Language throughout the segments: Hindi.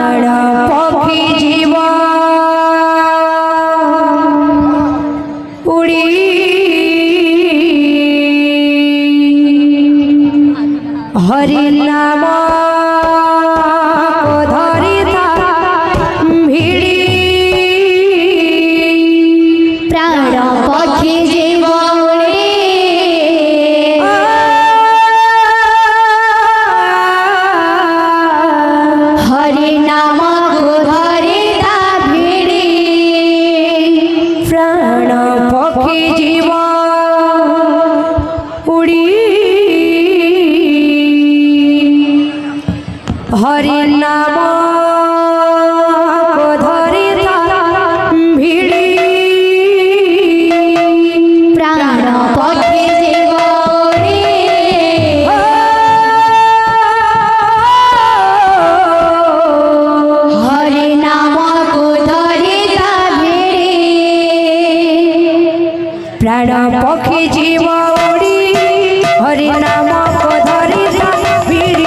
प्राण पक्षी जीव उड़ी हरि नाम हरि नाम को धरि भिड़ी प्राण पक्षी जीव हरि नाम को धरि भिड़ी प्राण पक्षी जीव उड़ी हरि नाम को धरि भिड़ी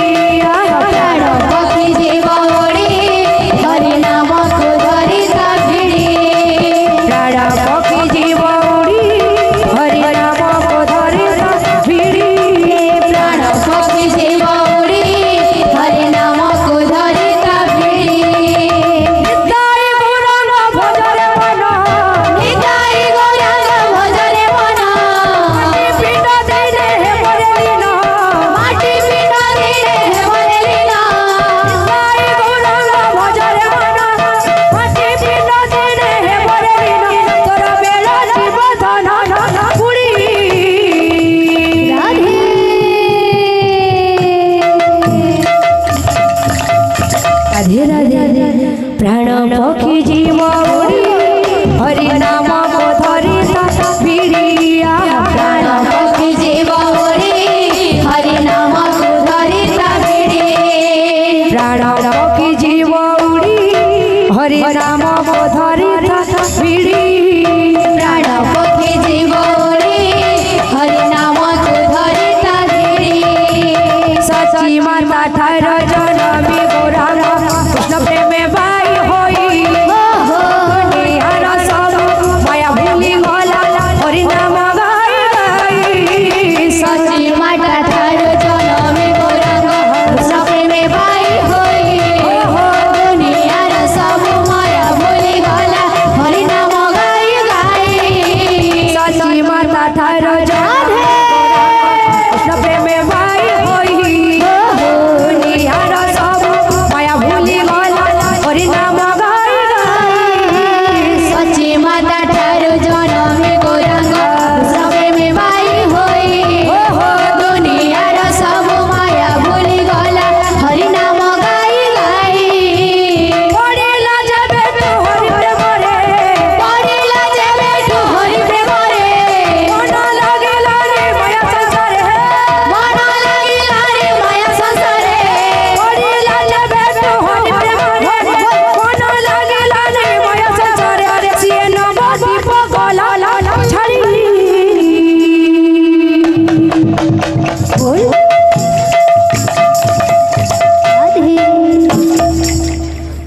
प्राण पक्षी जीव उड़ी हरि नाम को धरि भिड़ी प्राण पक्षी जीव उड़ी हरि नाम को धरि भिड़ी प्राण पक्षी जीव उड़ी हरि नाम को धरि भिड़ी प्राण पक्षी जीव उड़ी हरि नाम को धरि भिड़ी सची माता ठार जनमी गौरांग कृष्ण प्रेम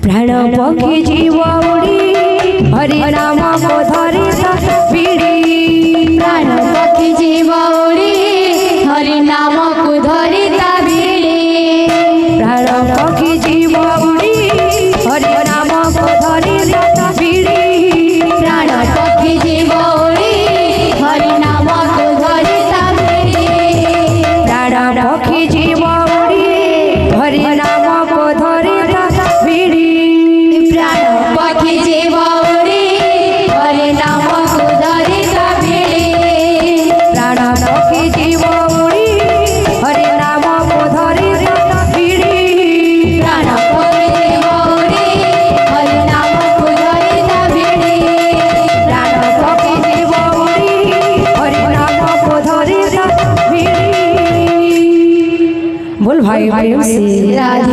प्राण पक्षी जीव उड़ी हरि नाम को धरि भिड़ी प्राण पक्षी जीव उड़ी हरि नाम को धरि भिड़ी प्राण पक्षी जीव उड़ी हरि नाम को धरि भिड़ी प्राण पक्षी जीव उड़ी हरि नाम को धरि भिड़ी प्राण पक्षी जीव उड़ी हरि नाम को धरि भिड़ी प्राण पक्षी जीव उड़ी हरि नाम को धरि भिड़ी प्राण पक्षी जीव उड़ी हरि नाम को धरि भिड़ी प्राण पक्षी जीव उड़ी हरि नाम को धरि भिड़ी प्राण पक्षी जीव उड़ी हरि नाम को धरि भिड़ी। बोल भाई प्रेम से